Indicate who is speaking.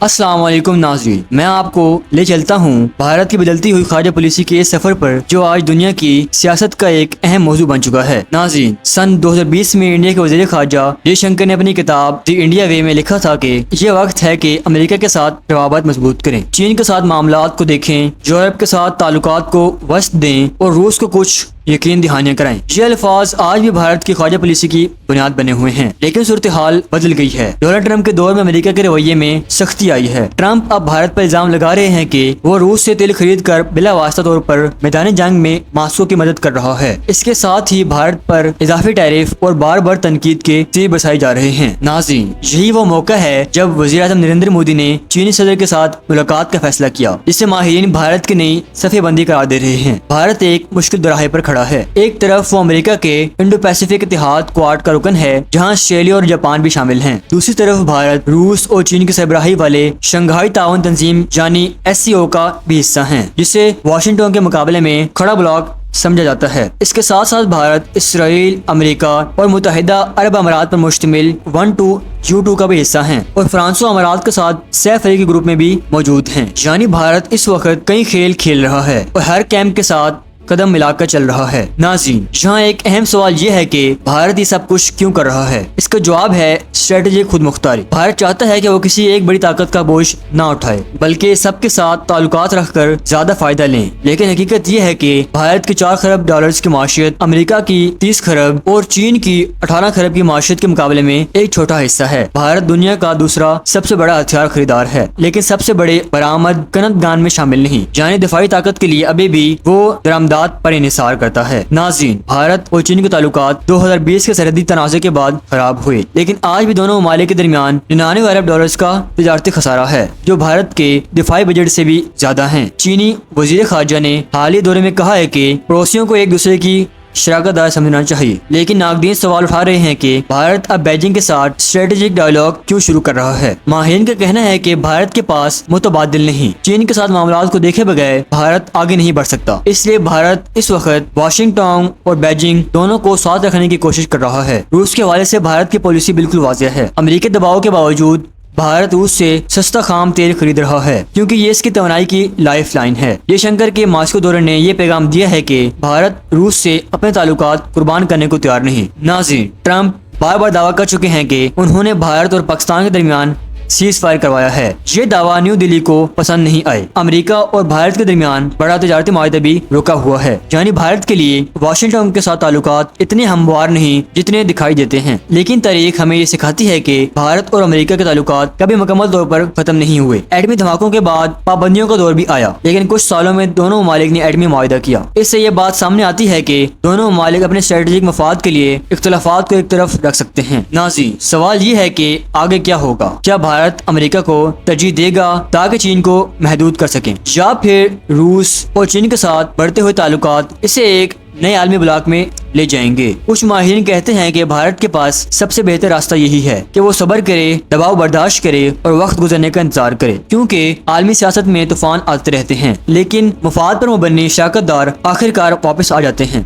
Speaker 1: السلام علیکم ناظرین، میں آپ کو لے چلتا ہوں بھارت کی بدلتی ہوئی خارجہ پالیسی کے اس سفر پر جو آج دنیا کی سیاست کا ایک اہم موضوع بن چکا ہے۔ ناظرین، سن 2020 میں انڈیا کے وزیر خارجہ جے شنکر نے اپنی کتاب دی انڈیا وے میں لکھا تھا کہ یہ وقت ہے کہ امریکہ کے ساتھ روابط مضبوط کریں، چین کے ساتھ معاملات کو دیکھیں، یورپ کے ساتھ تعلقات کو وسعت دیں اور روس کو کچھ یقین دہانیاں کرائیں۔ یہ الفاظ آج بھی بھارت کی خارجہ پالیسی کی بنیاد بنے ہوئے ہیں، لیکن صورتحال بدل گئی ہے۔ ڈونلڈ ٹرمپ کے دور میں امریکہ کے رویے میں سختی آئی ہے۔ ٹرمپ اب بھارت پر الزام لگا رہے ہیں کہ وہ روس سے تیل خرید کر بلا واسطہ طور پر میدان جنگ میں ماسکو کی مدد کر رہا ہے۔ اس کے ساتھ ہی بھارت پر اضافی ٹیرف اور بار بار تنقید کے تیر برسائے جا رہے ہیں۔ ناظرین، یہی وہ موقع ہے جب وزیر اعظم نریندر مودی نے چینی صدر کے ساتھ ملاقات کا فیصلہ کیا، جس سے ماہرین بھارت کی نئی صفحہ بندی قرار دے رہے ہیں۔ بھارت ایک مشکل دوراہے پر کھڑا ہے۔ ایک طرف وہ امریکہ کے انڈو پیسیفک اتحاد کوارڈ کا رکن ہے، جہاں آسٹریلیا اور جاپان بھی شامل ہیں۔ دوسری طرف بھارت روس اور چین کی سربراہی والے شنگھائی تعاون تنظیم یعنی SCO کا بھی حصہ ہیں، جسے واشنگٹن کے مقابلے میں کھڑا بلاک سمجھا جاتا ہے۔ اس کے ساتھ ساتھ بھارت اسرائیل، امریکہ اور متحدہ عرب امارات پر مشتمل 12U2 کا بھی حصہ ہیں اور فرانس و امارات کے ساتھ سہ فریقی گروپ میں بھی موجود ہیں۔ یعنی بھارت اس وقت کئی کھیل کھیل رہا ہے اور ہر کیمپ کے ساتھ قدم ملا کر چل رہا ہے۔ ناظرین، یہاں ایک اہم سوال یہ ہے کہ بھارت یہ سب کچھ کیوں کر رہا ہے؟ اس کا جواب ہے اسٹریٹجک خود مختاری۔ بھارت چاہتا ہے کہ وہ کسی ایک بڑی طاقت کا بوجھ نہ اٹھائے، بلکہ سب کے ساتھ تعلقات رکھ کر زیادہ فائدہ لیں۔ لیکن حقیقت یہ ہے کہ بھارت کی 4 خرب ڈالرز کی معیشت امریکہ کی 30 خرب اور چین کی 18 خرب کی معیشت کے مقابلے میں ایک چھوٹا حصہ ہے۔ بھارت دنیا کا دوسرا سب سے بڑا ہتھیار خریدار ہے، لیکن سب سے بڑے برآمد کنندگان میں شامل نہیں، یعنی دفاعی طاقت کے لیے ابھی بھی وہ درآمدات پر انحصار کرتا ہے۔ ناظرین، بھارت اور چین کے تعلقات 2020 کے سرحدی تنازع کے بعد خراب ہوئے، لیکن آج بھی دونوں ممالک کے درمیان 99 ارب ڈالرز کا تجارتی خسارہ ہے، جو بھارت کے دفاعی بجٹ سے بھی زیادہ ہیں۔ چینی وزیر خارجہ نے حالیہ دورے میں کہا ہے کہ پڑوسیوں کو ایک دوسرے کی شراکت دار سمجھنا چاہیے، لیکن ناقدین سوال اٹھا رہے ہیں کہ بھارت اب بیجنگ کے ساتھ اسٹریٹجک ڈائیلاگ کیوں شروع کر رہا ہے۔ ماہرین کا کہنا ہے کہ بھارت کے پاس متبادل نہیں، چین کے ساتھ معاملات کو دیکھے بغیر بھارت آگے نہیں بڑھ سکتا، اس لیے بھارت اس وقت واشنگٹن اور بیجنگ دونوں کو ساتھ رکھنے کی کوشش کر رہا ہے۔ روس کے حوالے سے بھارت کی پالیسی بالکل واضح ہے۔ امریکی دباؤ کے باوجود بھارت روس سے سستا خام تیل خرید رہا ہے، کیونکہ یہ اس کی توانائی کی لائف لائن ہے۔ یہ شنکر کے ماسکو دورے نے یہ پیغام دیا ہے کہ بھارت روس سے اپنے تعلقات قربان کرنے کو تیار نہیں۔ ناظرین، ٹرمپ بار بار دعویٰ کر چکے ہیں کہ انہوں نے بھارت اور پاکستان کے درمیان سیز فائر کروایا ہے۔ یہ دعویٰ نیو دہلی کو پسند نہیں آئے۔ امریکہ اور بھارت کے درمیان بڑا تجارتی معاہدہ بھی رکا ہوا ہے، یعنی بھارت کے لیے واشنگٹن کے ساتھ تعلقات اتنے ہموار نہیں جتنے دکھائی دیتے ہیں۔ لیکن تاریخ ہمیں یہ سکھاتی ہے کہ بھارت اور امریکہ کے تعلقات کبھی مکمل طور پر ختم نہیں ہوئے۔ ایٹمی دھماکوں کے بعد پابندیوں کا دور بھی آیا، لیکن کچھ سالوں میں دونوں ممالک نے ایٹمی معاہدہ کیا۔ اس سے یہ بات سامنے آتی ہے کہ دونوں ممالک اپنے اسٹریٹجک مفاد کے لیے اختلافات کو ایک طرف رکھ سکتے ہیں۔ ناظرین، سوال یہ ہے کہ آگے کیا ہوگا؟ کیا بھارت امریکہ کو ترجیح دے گا تاکہ چین کو محدود کر سکیں، یا پھر روس اور چین کے ساتھ بڑھتے ہوئے تعلقات اسے ایک نئے عالمی بلاک میں لے جائیں گے؟ کچھ ماہرین کہتے ہیں کہ بھارت کے پاس سب سے بہتر راستہ یہی ہے کہ وہ صبر کرے، دباؤ برداشت کرے اور وقت گزرنے کا انتظار کرے، کیونکہ عالمی سیاست میں طوفان آتے رہتے ہیں، لیکن مفاد پر مبنی شراکت دار آخر کار واپس آ جاتے ہیں۔